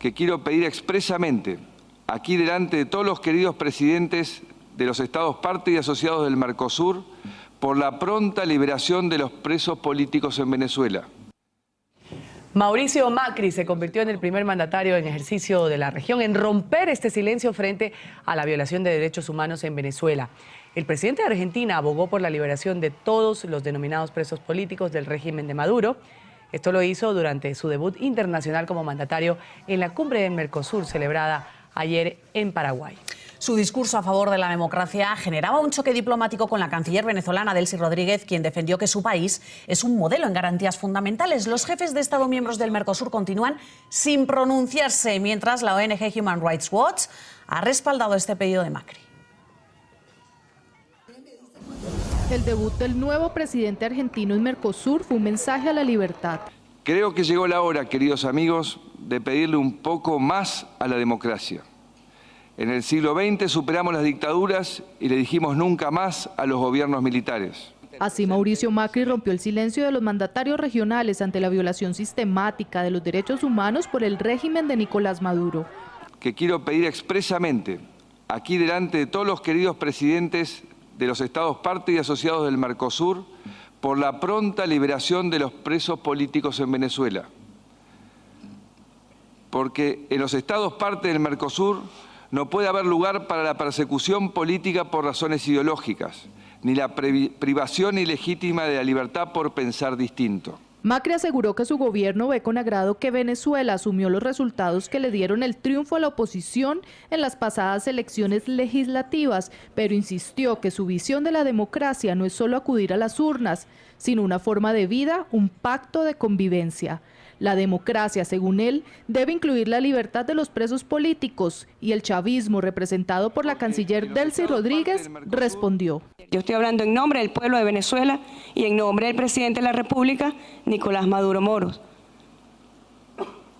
que quiero pedir expresamente aquí delante de todos los queridos presidentes de los Estados parte y asociados del Mercosur por la pronta liberación de los presos políticos en Venezuela. Mauricio Macri se convirtió en el primer mandatario en ejercicio de la región en romper este silencio frente a la violación de derechos humanos en Venezuela. El presidente de Argentina abogó por la liberación de todos los denominados presos políticos del régimen de Maduro. Esto lo hizo durante su debut internacional como mandatario en la cumbre del Mercosur celebrada ayer en Paraguay. Su discurso a favor de la democracia generaba un choque diplomático con la canciller venezolana Delcy Rodríguez, quien defendió que su país es un modelo en garantías fundamentales. Los jefes de Estado miembros del Mercosur continúan sin pronunciarse, mientras la ONG Human Rights Watch ha respaldado este pedido de Macri. El debut del nuevo presidente argentino en Mercosur fue un mensaje a la libertad. Creo que llegó la hora, queridos amigos, de pedirle un poco más a la democracia. En el siglo XX superamos las dictaduras y le dijimos nunca más a los gobiernos militares. Así Mauricio Macri rompió el silencio de los mandatarios regionales ante la violación sistemática de los derechos humanos por el régimen de Nicolás Maduro. Que quiero pedir expresamente aquí delante de todos los queridos presidentes de los Estados parte y asociados del Mercosur por la pronta liberación de los presos políticos en Venezuela. Porque en los Estados parte del Mercosur no puede haber lugar para la persecución política por razones ideológicas, ni la privación ilegítima de la libertad por pensar distinto. Macri aseguró que su gobierno ve con agrado que Venezuela asumió los resultados que le dieron el triunfo a la oposición en las pasadas elecciones legislativas, pero insistió que su visión de la democracia no es solo acudir a las urnas, sino una forma de vida, un pacto de convivencia. La democracia, según él, debe incluir la libertad de los presos políticos, y el chavismo, representado por la canciller Delcy Rodríguez, respondió. Yo estoy hablando en nombre del pueblo de Venezuela y en nombre del presidente de la República, Nicolás Maduro Moros.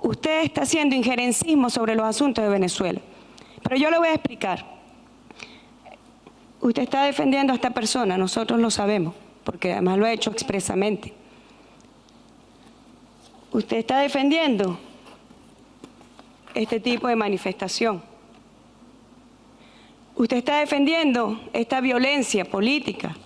Usted está haciendo injerencismo sobre los asuntos de Venezuela, pero yo le voy a explicar. Usted está defendiendo a esta persona, nosotros lo sabemos, porque además lo ha hecho expresamente. Usted está defendiendo este tipo de manifestación. Usted está defendiendo esta violencia política.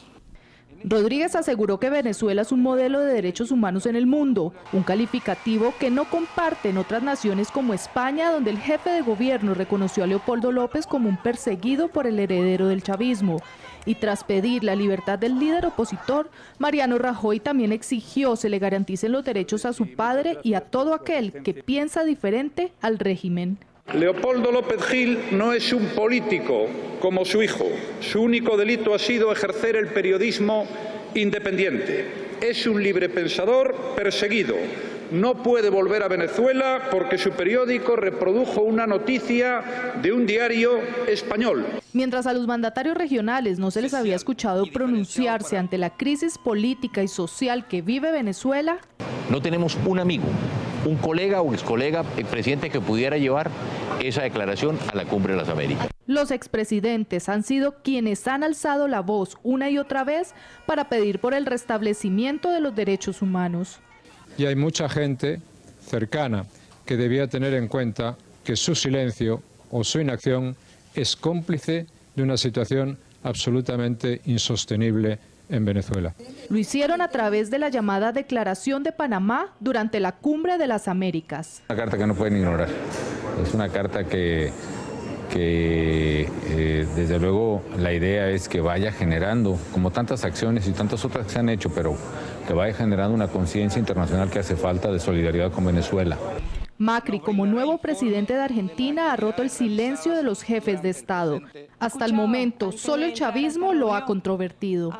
Rodríguez aseguró que Venezuela es un modelo de derechos humanos en el mundo, un calificativo que no comparten otras naciones como España, donde el jefe de gobierno reconoció a Leopoldo López como un perseguido por el heredero del chavismo. Y tras pedir la libertad del líder opositor, Mariano Rajoy también exigió se le garanticen los derechos a su padre y a todo aquel que piensa diferente al régimen. Leopoldo López Gil no es un político como su hijo. Su único delito ha sido ejercer el periodismo independiente. Es un librepensador perseguido. No puede volver a Venezuela porque su periódico reprodujo una noticia de un diario español. Mientras a los mandatarios regionales no se les había escuchado pronunciarse ante la crisis política y social que vive Venezuela, no tenemos un amigo, un colega o excolega, presidente que pudiera llevar esa declaración a la Cumbre de las Américas. Los expresidentes han sido quienes han alzado la voz una y otra vez para pedir por el restablecimiento de los derechos humanos. Y hay mucha gente cercana que debía tener en cuenta que su silencio o su inacción es cómplice de una situación absolutamente insostenible en Venezuela. Lo hicieron a través de la llamada Declaración de Panamá durante la Cumbre de las Américas. Una carta que no pueden ignorar. Es una carta que desde luego la idea es que vaya generando, como tantas acciones y tantas otras que se han hecho, pero que vaya generando una conciencia internacional que hace falta de solidaridad con Venezuela. Macri, como nuevo presidente de Argentina, ha roto el silencio de los jefes de Estado. Hasta el momento, solo el chavismo lo ha controvertido.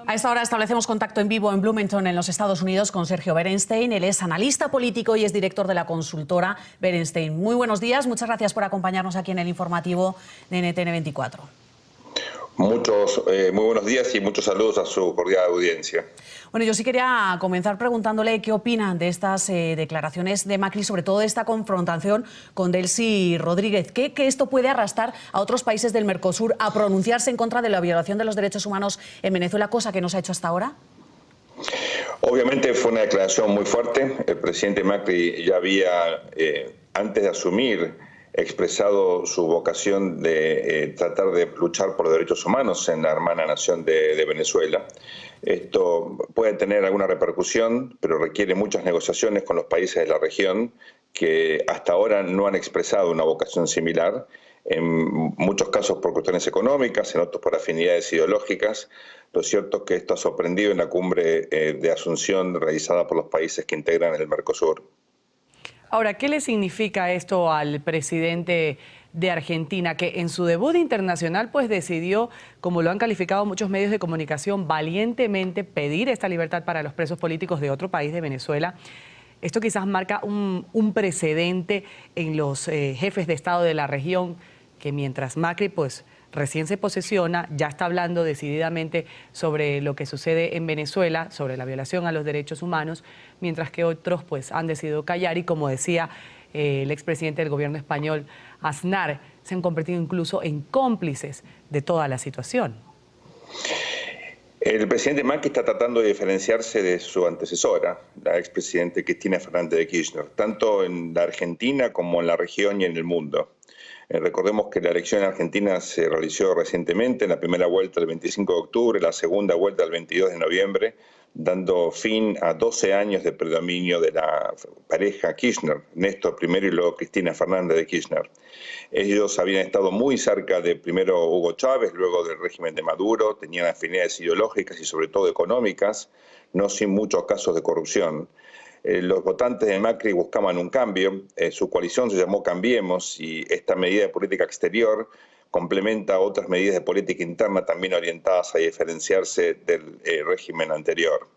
A esta hora establecemos contacto en vivo en Bloomington, en los Estados Unidos, con Sergio Berenstein. Él es analista político y es director de la consultora Berenstein. Muy buenos días, muchas gracias por acompañarnos aquí en el informativo de NTN 24. Muy buenos días y muchos saludos a su cordial audiencia. Bueno, yo sí quería comenzar preguntándole qué opinan de estas declaraciones de Macri, sobre todo de esta confrontación con Delcy Rodríguez. ¿Que esto puede arrastrar a otros países del Mercosur a pronunciarse en contra de la violación de los derechos humanos en Venezuela, cosa que no se ha hecho hasta ahora? Obviamente fue una declaración muy fuerte. El presidente Macri ya había, antes de asumir, expresado su vocación de tratar de luchar por los derechos humanos en la hermana nación de Venezuela. Esto puede tener alguna repercusión, pero requiere muchas negociaciones con los países de la región que hasta ahora no han expresado una vocación similar, en muchos casos por cuestiones económicas, en otros por afinidades ideológicas. Lo cierto es que esto ha sorprendido en la cumbre de Asunción realizada por los países que integran el Mercosur. Ahora, ¿qué le significa esto al presidente de Argentina, que en su debut internacional pues decidió, como lo han calificado muchos medios de comunicación, valientemente pedir esta libertad para los presos políticos de otro país, de Venezuela? Esto quizás marca un precedente en los jefes de Estado de la región, que mientras Macri pues recién se posesiona, ya está hablando decididamente sobre lo que sucede en Venezuela, sobre la violación a los derechos humanos, mientras que otros pues han decidido callar y, como decía el expresidente del gobierno español, Aznar, se han convertido incluso en cómplices de toda la situación. El presidente Macri está tratando de diferenciarse de su antecesora, la expresidente Cristina Fernández de Kirchner, tanto en la Argentina como en la región y en el mundo. Recordemos que la elección en Argentina se realizó recientemente, en la primera vuelta el 25 de octubre, la segunda vuelta el 22 de noviembre, dando fin a 12 años de predominio de la pareja Kirchner, Néstor primero y luego Cristina Fernández de Kirchner. Ellos habían estado muy cerca de primero Hugo Chávez, luego del régimen de Maduro, tenían afinidades ideológicas y sobre todo económicas, no sin muchos casos de corrupción. Los votantes de Macri buscaban un cambio, su coalición se llamó Cambiemos y esta medida de política exterior complementa otras medidas de política interna también orientadas a diferenciarse del régimen anterior.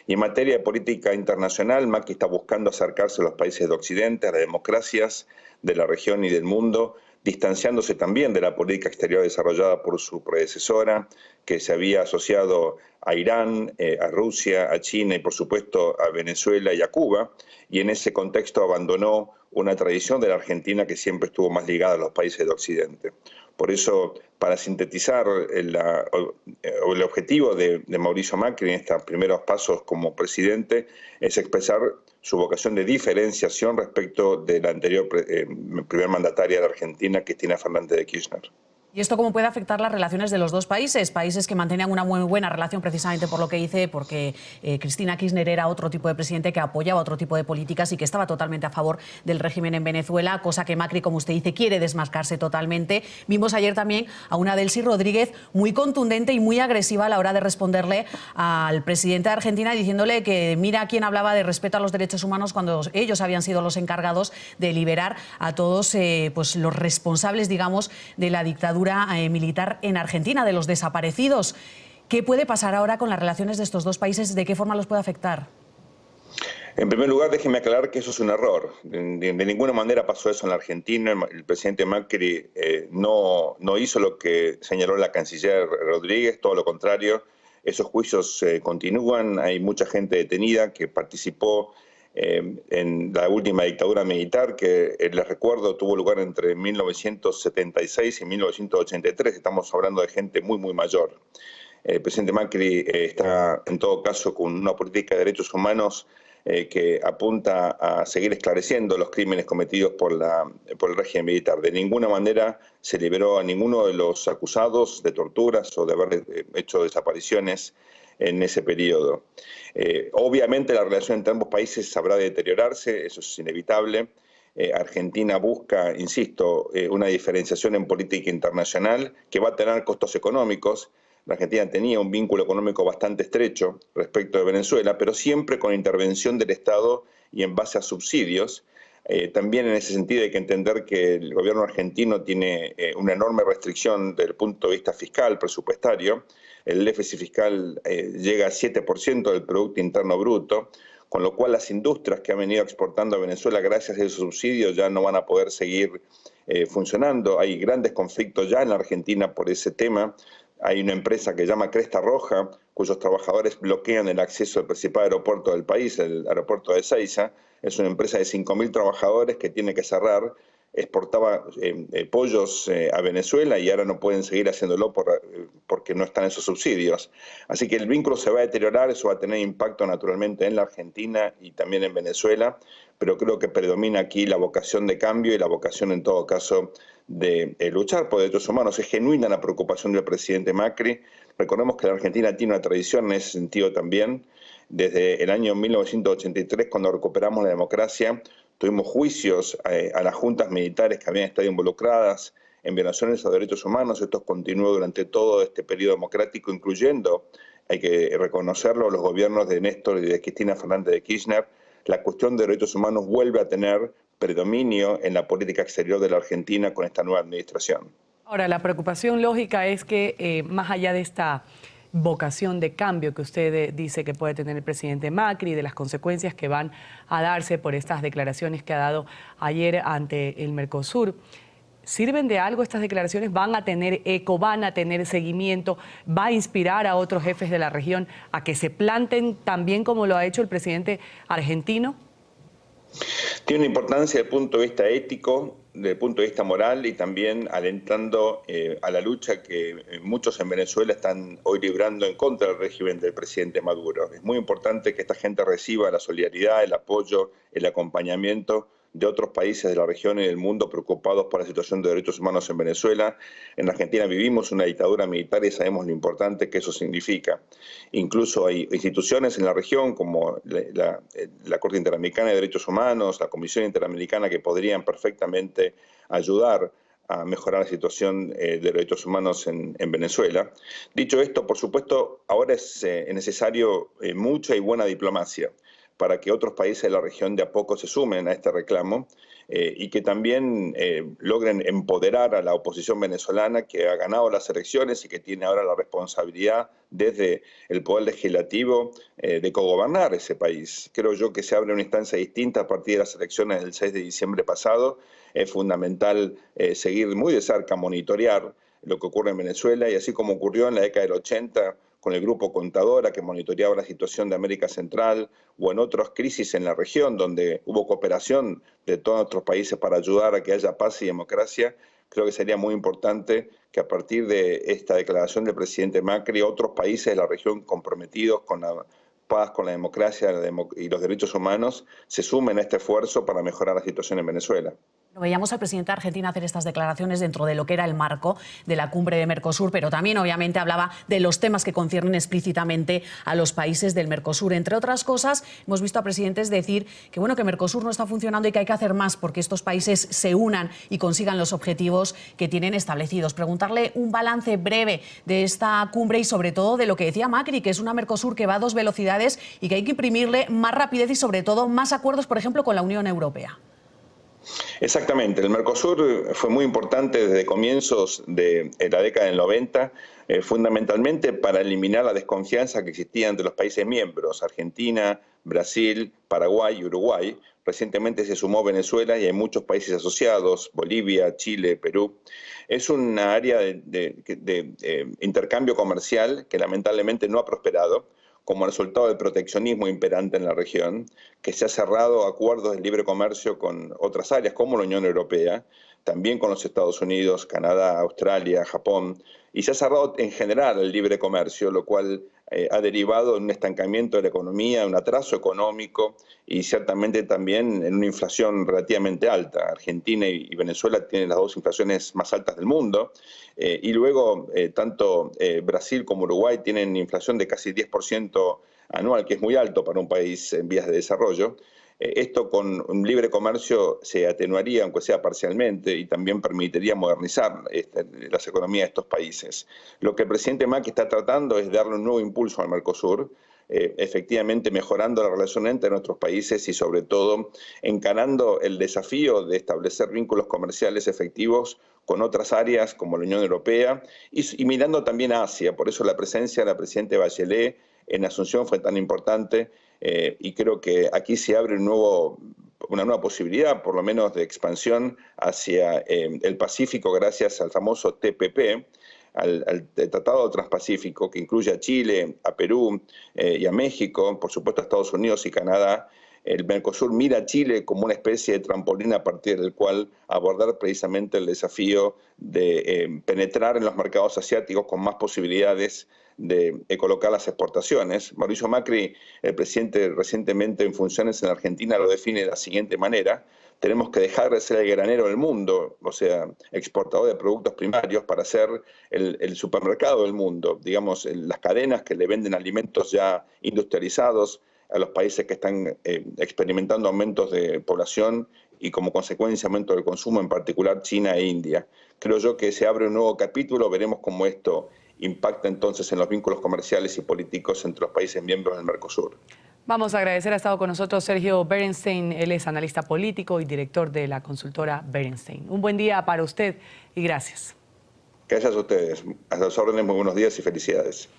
Y en materia de política internacional, Macri está buscando acercarse a los países de Occidente, a las democracias de la región y del mundo, distanciándose también de la política exterior desarrollada por su predecesora, que se había asociado a Irán, a Rusia, a China y por supuesto a Venezuela y a Cuba, y en ese contexto abandonó una tradición de la Argentina que siempre estuvo más ligada a los países de Occidente. Por eso, para sintetizar el objetivo de Mauricio Macri en estos primeros pasos como presidente es expresar su vocación de diferenciación respecto de la anterior primer mandataria de la Argentina, Cristina Fernández de Kirchner. ¿Y esto cómo puede afectar las relaciones de los dos países? Países que mantenían una muy buena relación precisamente por lo que hice, porque Cristina Kirchner era otro tipo de presidente que apoyaba otro tipo de políticas y que estaba totalmente a favor del régimen en Venezuela, cosa que Macri, como usted dice, quiere desmarcarse totalmente. Vimos ayer también a una Delcy Rodríguez muy contundente y muy agresiva a la hora de responderle al presidente de Argentina diciéndole que mira quién hablaba de respeto a los derechos humanos cuando ellos habían sido los encargados de liberar a todos pues los responsables, digamos, de la dictadura militar en Argentina, de los desaparecidos. ¿Qué puede pasar ahora con las relaciones de estos dos países? ¿De qué forma los puede afectar? En primer lugar, déjeme aclarar que eso es un error. De ninguna manera pasó eso en la Argentina. El presidente Macri no hizo lo que señaló la canciller Rodríguez, todo lo contrario. Esos juicios continúan, hay mucha gente detenida que participó en la última dictadura militar, que les recuerdo tuvo lugar entre 1976 y 1983, estamos hablando de gente muy mayor. El presidente Macri está en todo caso con una política de derechos humanos que apunta a seguir esclareciendo los crímenes cometidos por el régimen militar. De ninguna manera se liberó a ninguno de los acusados de torturas o de haber hecho desapariciones en ese periodo. Obviamente la relación entre ambos países habrá de deteriorarse, eso es inevitable. Argentina busca, insisto, una diferenciación en política internacional que va a tener costos económicos. La Argentina tenía un vínculo económico bastante estrecho respecto de Venezuela, pero siempre con intervención del Estado y en base a subsidios. También en ese sentido hay que entender que el gobierno argentino tiene una enorme restricción desde el punto de vista fiscal, presupuestario. El déficit fiscal llega a 7% del Producto Interno Bruto, con lo cual las industrias que han venido exportando a Venezuela gracias a esos subsidios ya no van a poder seguir funcionando. Hay grandes conflictos ya en la Argentina por ese tema. Hay una empresa que se llama Cresta Roja, cuyos trabajadores bloquean el acceso al principal aeropuerto del país, el aeropuerto de Ezeiza. Es una empresa de 5.000 trabajadores que tiene que cerrar exportaba pollos a Venezuela y ahora no pueden seguir haciéndolo porque no están esos subsidios. Así que el vínculo se va a deteriorar, eso va a tener impacto naturalmente en la Argentina y también en Venezuela, pero creo que predomina aquí la vocación de cambio y la vocación en todo caso de luchar por derechos humanos. Es genuina la preocupación del presidente Macri. Recordemos que la Argentina tiene una tradición en ese sentido también. Desde el año 1983, cuando recuperamos la democracia, tuvimos juicios a las juntas militares que habían estado involucradas en violaciones a derechos humanos. Esto continuó durante todo este periodo democrático, incluyendo, hay que reconocerlo, los gobiernos de Néstor y de Cristina Fernández de Kirchner. La cuestión de derechos humanos vuelve a tener predominio en la política exterior de la Argentina con esta nueva administración. Ahora, la preocupación lógica es que más allá de esta vocación de cambio que usted dice que puede tener el presidente Macri, de las consecuencias que van a darse por estas declaraciones que ha dado ayer ante el Mercosur, ¿sirven de algo estas declaraciones? ¿Van a tener eco, van a tener seguimiento? ¿Va a inspirar a otros jefes de la región a que se planten también como lo ha hecho el presidente argentino? Tiene una importancia desde el punto de vista ético, desde el punto de vista moral y también alentando a la lucha que muchos en Venezuela están hoy librando en contra del régimen del presidente Maduro. Es muy importante que esta gente reciba la solidaridad, el apoyo, el acompañamiento de otros países de la región y del mundo preocupados por la situación de derechos humanos en Venezuela. En Argentina vivimos una dictadura militar y sabemos lo importante que eso significa. Incluso hay instituciones en la región como la Corte Interamericana de Derechos Humanos, la Comisión Interamericana, que podrían perfectamente ayudar a mejorar la situación de derechos humanos en Venezuela. Dicho esto, por supuesto, ahora es necesario mucha y buena diplomacia para que otros países de la región de a poco se sumen a este reclamo y que también logren empoderar a la oposición venezolana que ha ganado las elecciones y que tiene ahora la responsabilidad desde el Poder Legislativo de cogobernar ese país. Creo yo que se abre una instancia distinta a partir de las elecciones del 6 de diciembre pasado. Es fundamental seguir muy de cerca, monitorear lo que ocurre en Venezuela y así como ocurrió en la década del 80, con el Grupo Contadora, que monitoreaba la situación de América Central, o en otras crisis en la región, donde hubo cooperación de todos nuestros países para ayudar a que haya paz y democracia. Creo que sería muy importante que a partir de esta declaración del presidente Macri, otros países de la región comprometidos con la paz, con la democracia y los derechos humanos, se sumen a este esfuerzo para mejorar la situación en Venezuela. Veíamos al presidente de Argentina hacer estas declaraciones dentro de lo que era el marco de la cumbre de Mercosur, pero también obviamente hablaba de los temas que conciernen explícitamente a los países del Mercosur. Entre otras cosas, hemos visto a presidentes decir que bueno, que Mercosur no está funcionando y que hay que hacer más porque estos países se unan y consigan los objetivos que tienen establecidos. Preguntarle un balance breve de esta cumbre y sobre todo de lo que decía Macri, que es una Mercosur que va a 2 velocidades y que hay que imprimirle más rapidez y sobre todo más acuerdos, por ejemplo, con la Unión Europea. Exactamente, el Mercosur fue muy importante desde comienzos de la década del 90, fundamentalmente para eliminar la desconfianza que existía entre los países miembros, Argentina, Brasil, Paraguay y Uruguay. Recientemente se sumó Venezuela y hay muchos países asociados, Bolivia, Chile, Perú. Es una área de intercambio comercial que lamentablemente no ha prosperado, como resultado del proteccionismo imperante en la región, que se ha cerrado acuerdos de libre comercio con otras áreas como la Unión Europea, también con los Estados Unidos, Canadá, Australia, Japón, y se ha cerrado en general el libre comercio, lo cual ha derivado en un estancamiento de la economía, un atraso económico y ciertamente también en una inflación relativamente alta. Argentina y Venezuela tienen las 2 inflaciones más altas del mundo y luego tanto Brasil como Uruguay tienen inflación de casi 10% anual, que es muy alto para un país en vías de desarrollo. Esto con un libre comercio se atenuaría, aunque sea parcialmente, y también permitiría modernizar las economías de estos países. Lo que el presidente Macri está tratando es darle un nuevo impulso al Mercosur, efectivamente mejorando la relación entre nuestros países y sobre todo encarando el desafío de establecer vínculos comerciales efectivos con otras áreas como la Unión Europea y mirando también a Asia. Por eso la presencia de la presidenta Bachelet en Asunción fue tan importante y creo que aquí se abre una nueva posibilidad, por lo menos de expansión hacia el Pacífico gracias al famoso TPP, al Tratado Transpacífico, que incluye a Chile, a Perú y a México, por supuesto a Estados Unidos y Canadá, el Mercosur mira a Chile como una especie de trampolín a partir del cual abordar precisamente el desafío de penetrar en los mercados asiáticos con más posibilidades de colocar las exportaciones. Mauricio Macri, el presidente recientemente en funciones en Argentina, lo define de la siguiente manera: tenemos que dejar de ser el granero del mundo, o sea, exportador de productos primarios, para ser el supermercado del mundo, digamos, las cadenas que le venden alimentos ya industrializados a los países que están experimentando aumentos de población y como consecuencia aumento del consumo, en particular China e India. Creo yo que se abre un nuevo capítulo, veremos cómo esto impacta entonces en los vínculos comerciales y políticos entre los países miembros del Mercosur. Vamos a agradecer, ha estado con nosotros Sergio Berenstein, él es analista político y director de la consultora Berenstein. Un buen día para usted y gracias. Gracias a ustedes. A las órdenes, muy buenos días y felicidades.